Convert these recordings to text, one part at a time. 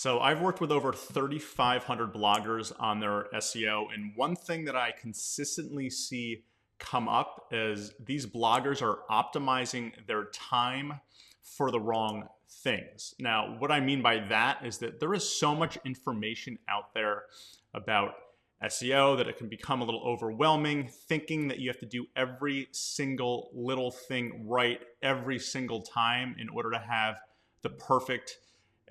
So I've worked with over 3,500 bloggers on their SEO, and one thing that I consistently see come up is these bloggers are optimizing their time for the wrong things. Now, what I mean by that is that there is so much information out there about SEO that it can become a little overwhelming, thinking that you have to do every single little thing right every single time in order to have the perfect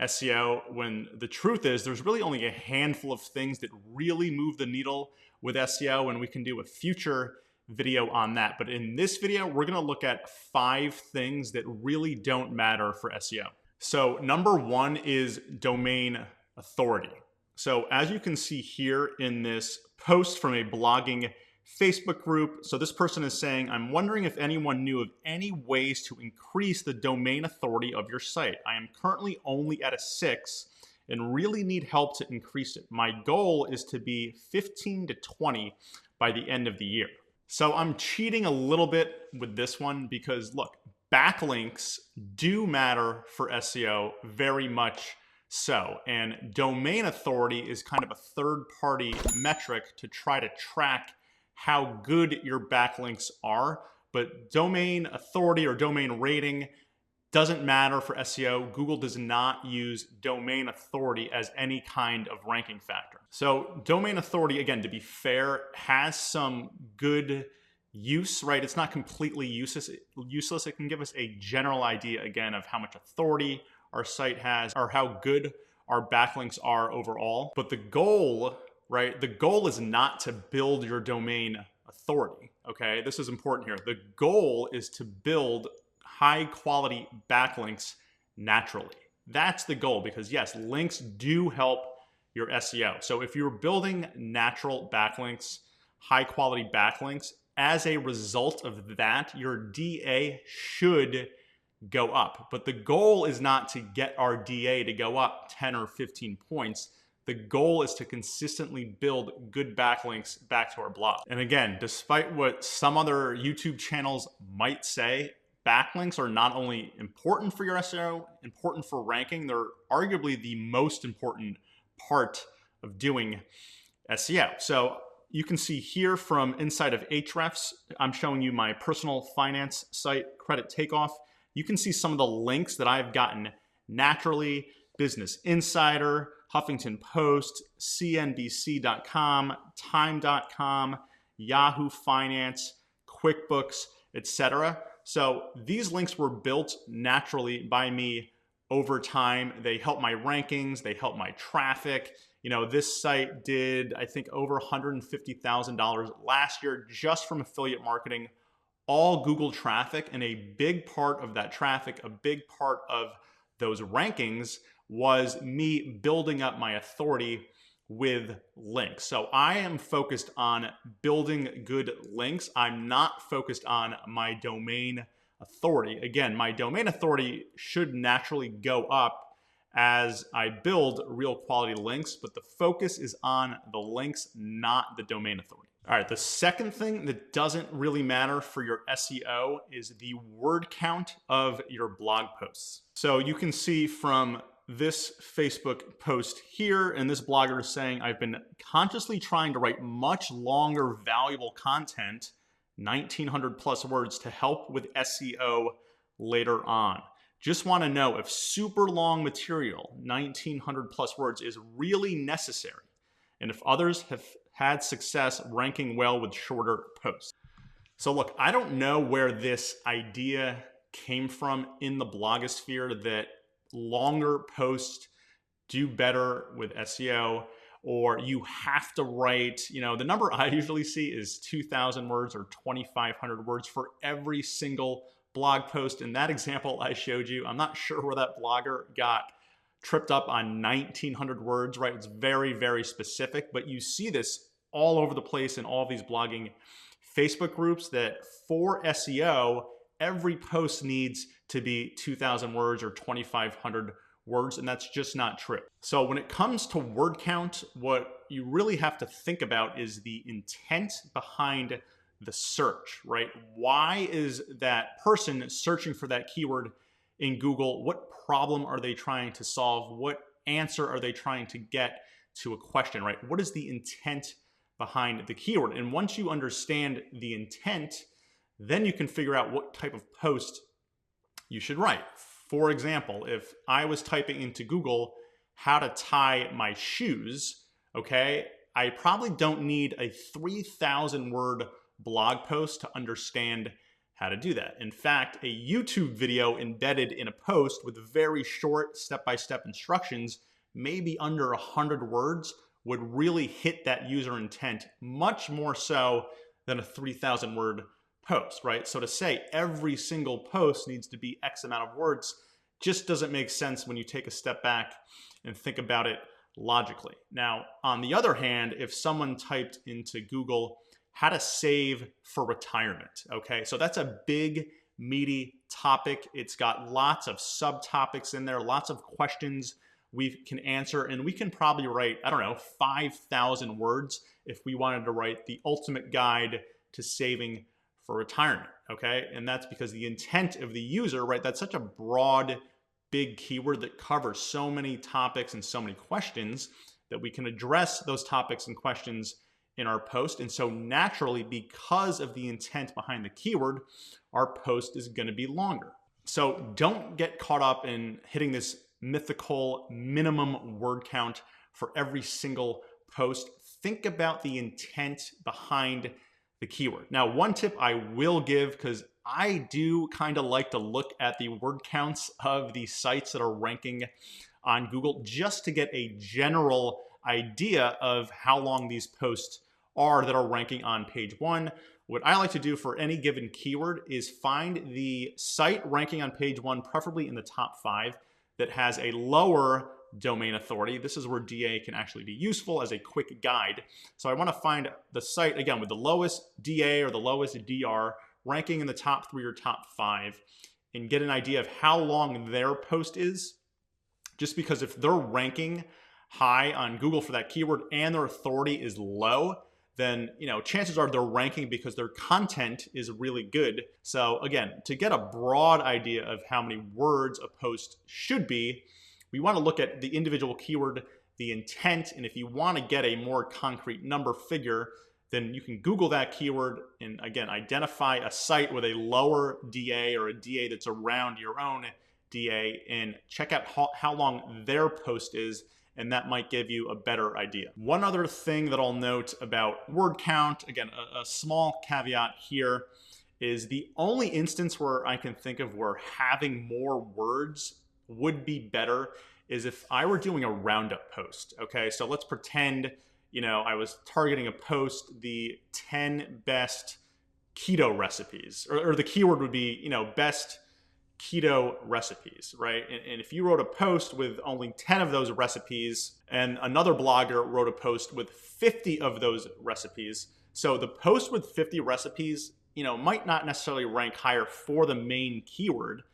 SEO, when the truth is there's really only a handful of things that really move the needle with SEO, and we can do a future video on that. But in this video, we're going to look at 5 things that really don't matter for SEO. So number 1 is domain authority. So as you can see here in this post from a blogging Facebook group, so this person is saying, I'm wondering if anyone knew of any ways to increase the domain authority of your site. I am currently only at a 6 and really need help to increase it. My goal is to be 15 to 20 by the end of the year. So I'm cheating a little bit with this one because look, backlinks do matter for SEO very much so. And domain authority is kind of a third-party metric to try to track how good your backlinks are, but domain authority or domain rating doesn't matter for SEO. Google does not use domain authority as any kind of ranking factor. So domain authority, again, to be fair, has some good use, right? It's not completely useless. It can give us a general idea, again, of how much authority our site has or how good our backlinks are overall. But the goal, right? The goal is not to build your domain authority, okay? This is important here. The goal is to build high quality backlinks naturally. That's the goal, because yes, links do help your SEO. So if you're building natural backlinks, high quality backlinks, as a result of that, your DA should go up. But the goal is not to get our DA to go up 10 or 15 points. The goal is to consistently build good backlinks back to our blog. And again, despite what some other YouTube channels might say, backlinks are not only important for your SEO, important for ranking, they're arguably the most important part of doing SEO. So you can see here from inside of Ahrefs, I'm showing you my personal finance site, Credit Takeoff. You can see some of the links that I've gotten naturally: Business Insider, Huffington Post, CNBC.com, Time.com, Yahoo Finance, QuickBooks, etc. So these links were built naturally by me over time. They help my rankings, they help my traffic. You know, this site did, I think, over $150,000 last year just from affiliate marketing, all Google traffic, and a big part of that traffic, a big part of those rankings was me building up my authority with links. So I am focused on building good links. I'm not focused on my domain authority. Again, my domain authority should naturally go up as I build real quality links, but the focus is on the links, not the domain authority. All right, the second thing that doesn't really matter for your SEO is the word count of your blog posts. So you can see from this Facebook post here, and this blogger is saying, I've been consciously trying to write much longer, valuable content, 1,900 plus words, to help with SEO later on. Just want to know if super long material, 1,900 plus words, is really necessary, and if others have had success ranking well with shorter posts. So look, I don't know where this idea came from in the blogosphere that longer posts do better with SEO, or you have to write, you know, the number I usually see is 2,000 words or 2,500 words for every single blog post. In that example I showed you, I'm not sure where that blogger got tripped up on 1,900 words, right? It's very, very specific, but you see this all over the place in all these blogging Facebook groups that for SEO, every post needs to be 2,000 words or 2,500 words, and that's just not true. So when it comes to word count, what you really have to think about is the intent behind the search, right? Why is that person searching for that keyword in Google? What problem are they trying to solve? What answer are they trying to get to a question, right? What is the intent behind the keyword? And once you understand the intent, then you can figure out what type of post you should write. For example, if I was typing into Google how to tie my shoes, okay, I probably don't need a 3,000 word blog post to understand how to do that. In fact, a YouTube video embedded in a post with very short step-by-step instructions, maybe under 100 words, would really hit that user intent much more so than a 3,000 word post, right? So to say every single post needs to be X amount of words just doesn't make sense when you take a step back and think about it logically. Now, on the other hand, if someone typed into Google how to save for retirement, okay, so that's a big, meaty topic. It's got lots of subtopics in there, lots of questions we can answer, and we can probably write, I don't know, 5,000 words if we wanted to write the ultimate guide to saving for retirement, okay? And that's because the intent of the user, right, that's such a broad, big keyword that covers so many topics and so many questions that we can address those topics and questions in our post. And so naturally, because of the intent behind the keyword, our post is going to be longer. So don't get caught up in hitting this mythical minimum word count for every single post. Think about the intent behind the keyword. Now, one tip I will give, because I do kind of like to look at the word counts of the sites that are ranking on Google just to get a general idea of how long these posts are that are ranking on page one. What I like to do for any given keyword is find the site ranking on page one, preferably in the top 5, that has a lower domain authority. This is where DA can actually be useful as a quick guide. So I want to find the site, again, with the lowest DA or the lowest DR ranking in the top 3 or top 5 and get an idea of how long their post is. Just because if they're ranking high on Google for that keyword and their authority is low, then chances are they're ranking because their content is really good. So again, to get a broad idea of how many words a post should be, we want to look at the individual keyword, the intent, and if you want to get a more concrete number figure, then you can Google that keyword and again, identify a site with a lower DA or a DA that's around your own DA and check out how long their post is, and that might give you a better idea. One other thing that I'll note about word count, again, a small caveat here, is the only instance where I can think of where having more words would be better is if I were doing a roundup post, okay? So let's pretend, I was targeting a post, the 10 best keto recipes, or the keyword would be, best keto recipes, right? And if you wrote a post with only 10 of those recipes and another blogger wrote a post with 50 of those recipes, so the post with 50 recipes, might not necessarily rank higher for the main keyword,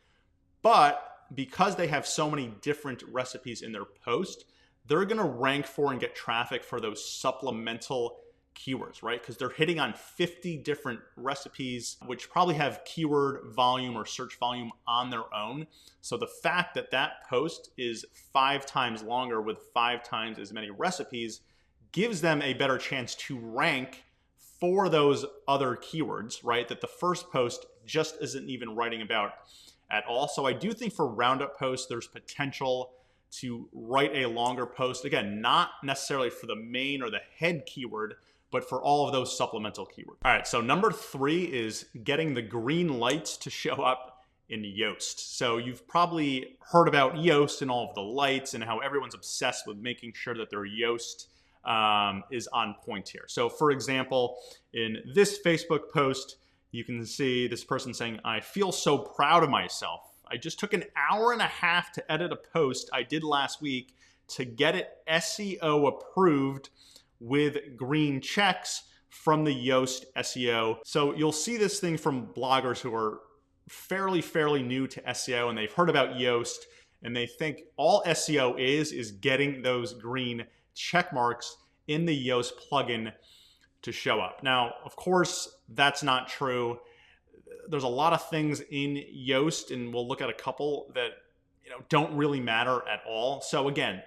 but because they have so many different recipes in their post, they're going to rank for and get traffic for those supplemental keywords, right? Because they're hitting on 50 different recipes, which probably have keyword volume or search volume on their own. So the fact that that post is 5 times longer with 5 times as many recipes gives them a better chance to rank for those other keywords, right? That the first post just isn't even writing about at all. So I do think for roundup posts, there's potential to write a longer post. Again, not necessarily for the main or the head keyword, but for all of those supplemental keywords. All right, so number 3 is getting the green lights to show up in Yoast. So you've probably heard about Yoast and all of the lights and how everyone's obsessed with making sure that their Yoast is on point here. So for example, in this Facebook post, you can see this person saying, "I feel so proud of myself. I just took an hour and a half to edit a post I did last week to get it SEO approved with green checks from the Yoast SEO." So you'll see this thing from bloggers who are fairly new to SEO, and they've heard about Yoast, and they think all SEO is getting those green check marks in the Yoast plugin to show up. Now, of course, that's not true. There's a lot of things in Yoast, and we'll look at a couple that don't really matter at all. So again,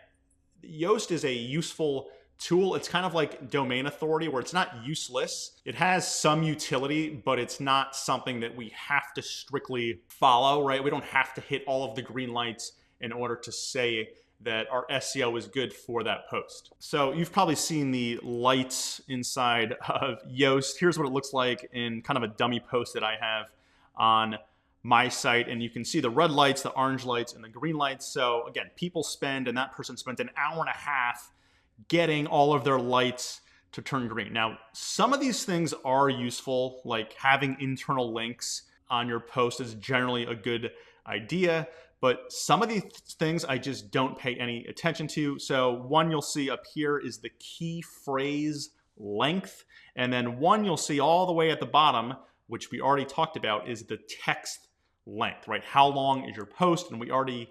Yoast is a useful tool. It's kind of like domain authority where it's not useless. It has some utility, but it's not something that we have to strictly follow, right? We don't have to hit all of the green lights in order to say that our SEO is good for that post. So you've probably seen the lights inside of Yoast. Here's what it looks like in kind of a dummy post that I have on my site. And you can see the red lights, the orange lights, and the green lights. So again, people spend, and that person spent an hour and a half getting all of their lights to turn green. Now, some of these things are useful, like having internal links on your post is generally a good idea, but some of these things I just don't pay any attention to. So one you'll see up here is the key phrase length, and then one you'll see all the way at the bottom, which we already talked about, is the text length, right? How long is your post? And we already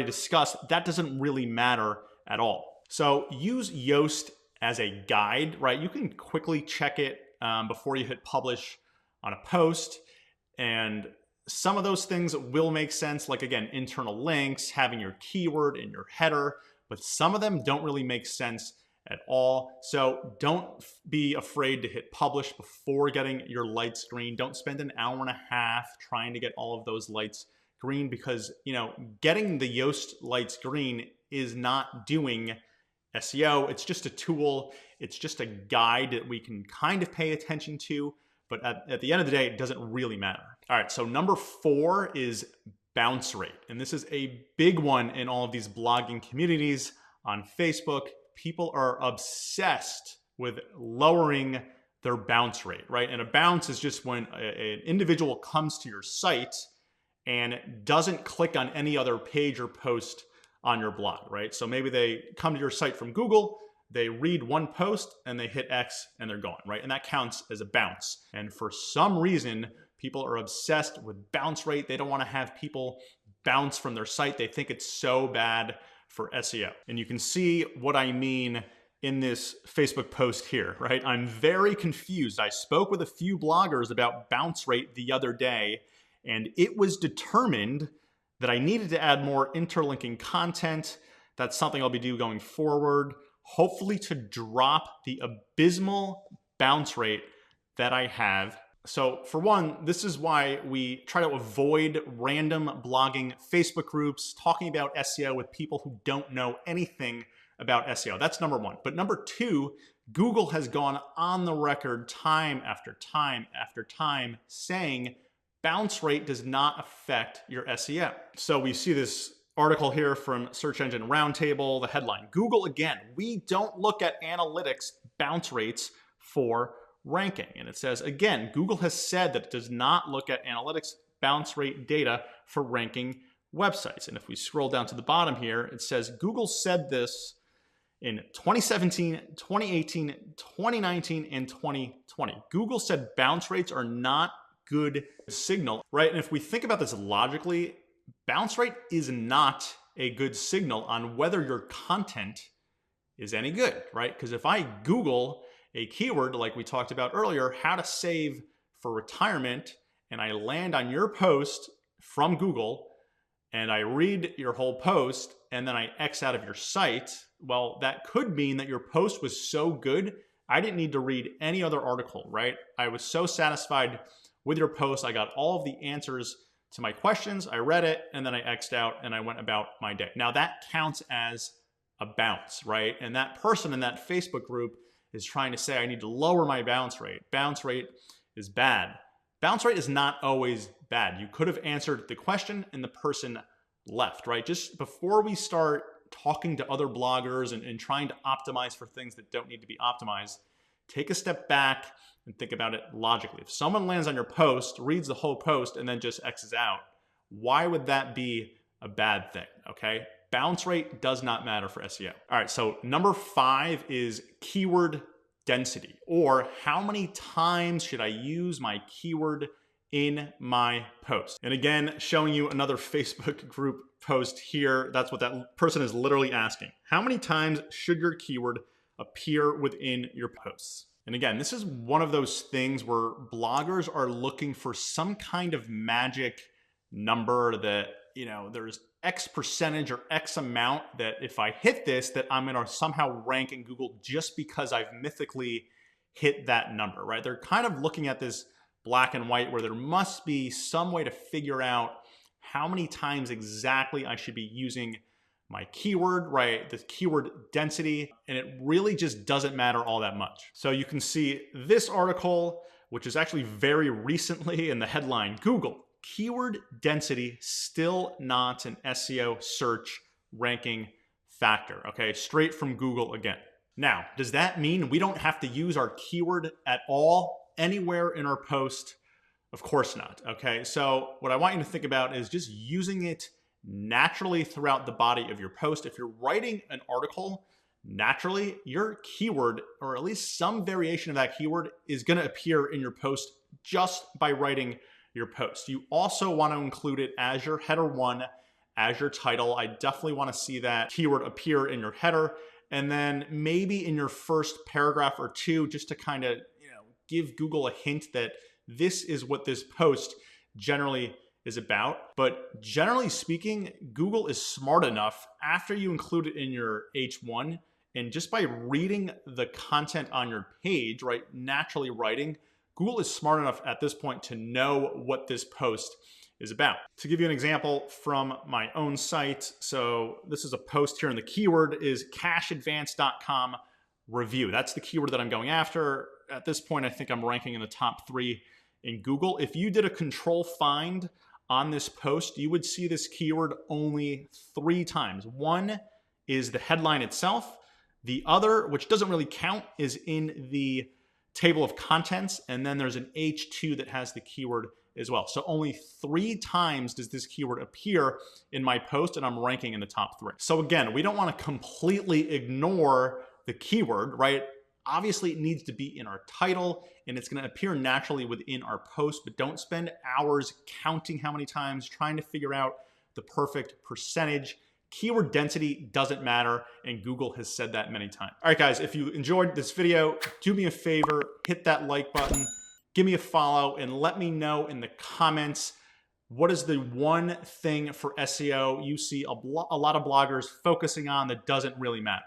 discussed that doesn't really matter at all. So use Yoast as a guide, right? You can quickly check it before you hit publish on a post. And some of those things will make sense, like again, internal links, having your keyword in your header, but some of them don't really make sense at all. So don't be afraid to hit publish before getting your lights green. Don't spend an hour and a half trying to get all of those lights green, because getting the Yoast lights green is not doing SEO. It's just a tool. It's just a guide that we can kind of pay attention to, but at the end of the day, it doesn't really matter. All right, so number 4 is bounce rate. And this is a big one in all of these blogging communities on Facebook. People are obsessed with lowering their bounce rate, right? And a bounce is just when an individual comes to your site and doesn't click on any other page or post on your blog, right? So maybe they come to your site from Google, they read one post and they hit X and they're gone, right? And that counts as a bounce. And for some reason, people are obsessed with bounce rate. They don't want to have people bounce from their site. They think it's so bad for SEO. And you can see what I mean in this Facebook post here, right? I'm very confused. I spoke with a few bloggers about bounce rate the other day, and it was determined that I needed to add more interlinking content. That's something I'll be doing going forward, hopefully to drop the abysmal bounce rate that I have. So for one, this is why we try to avoid random blogging Facebook groups talking about SEO with people who don't know anything about SEO. That's number 1. But number 2, Google has gone on the record time after time after time saying bounce rate does not affect your SEO. So we see this article here from Search Engine Roundtable, the headline, Google again, we don't look at analytics bounce rates for ranking. And it says, again, Google has said that it does not look at analytics bounce rate data for ranking websites. And if we scroll down to the bottom here, it says Google said this in 2017, 2018, 2019, and 2020. Google said bounce rates are not good signal, right? And if we think about this logically, bounce rate is not a good signal on whether your content is any good, right? Because if I Google a keyword, like we talked about earlier, how to save for retirement, and I land on your post from Google, and I read your whole post, and then I X out of your site, well, that could mean that your post was so good, I didn't need to read any other article, right? I was so satisfied with your post. I got all of the answers to my questions. I read it, and then I X'd out, and I went about my day. Now that counts as a bounce, right? And that person in that Facebook group is trying to say, I need to lower my bounce rate. Bounce rate is bad. Bounce rate is not always bad. You could have answered the question and the person left, right? Just before we start talking to other bloggers and trying to optimize for things that don't need to be optimized, take a step back and think about it logically. If someone lands on your post, reads the whole post, and then just X's out, why would that be a bad thing, okay? Bounce rate does not matter for SEO. All right, so number 5 is keyword density, or how many times should I use my keyword in my post? And again, showing you another Facebook group post here. That's what that person is literally asking. How many times should your keyword appear within your posts? And again, this is one of those things where bloggers are looking for some kind of magic number that, there's X percentage or X amount that if I hit this, that I'm going to somehow rank in Google just because I've mythically hit that number, right? They're kind of looking at this black and white where there must be some way to figure out how many times exactly I should be using my keyword, right? The keyword density, and it really just doesn't matter all that much. So you can see this article, which is actually very recently in the headline, Google, keyword density still not an SEO search ranking factor. Okay, straight from Google again. Now, does that mean we don't have to use our keyword at all anywhere in our post? Of course not. Okay, so what I want you to think about is just using it naturally throughout the body of your post. If you're writing an article, naturally your keyword, or at least some variation of that keyword, is going to appear in your post just by writing your post. You also want to include it as your header one, as your title. I definitely want to see that keyword appear in your header, and then maybe in your first paragraph or two, just to kind of, give Google a hint that this is what this post generally is about. But generally speaking, Google is smart enough after you include it in your H1, and just by reading the content on your page, right, naturally writing, Google is smart enough at this point to know what this post is about. To give you an example from my own site, so this is a post here, and the keyword is cashadvance.com review. That's the keyword that I'm going after. At this point, I think I'm ranking in the top 3 in Google. If you did a control find on this post, you would see this keyword only 3 times. One is the headline itself. The other, which doesn't really count, is in the table of contents. And then there's an H2 that has the keyword as well. So only 3 times does this keyword appear in my post, and I'm ranking in the top 3. So again, we don't want to completely ignore the keyword, right? Obviously, it needs to be in our title, and it's going to appear naturally within our post, but don't spend hours counting how many times, trying to figure out the perfect percentage. Keyword density doesn't matter, and Google has said that many times. All right, guys, if you enjoyed this video, do me a favor, hit that like button, give me a follow, and let me know in the comments, what is the one thing for SEO you see a lot of bloggers focusing on that doesn't really matter?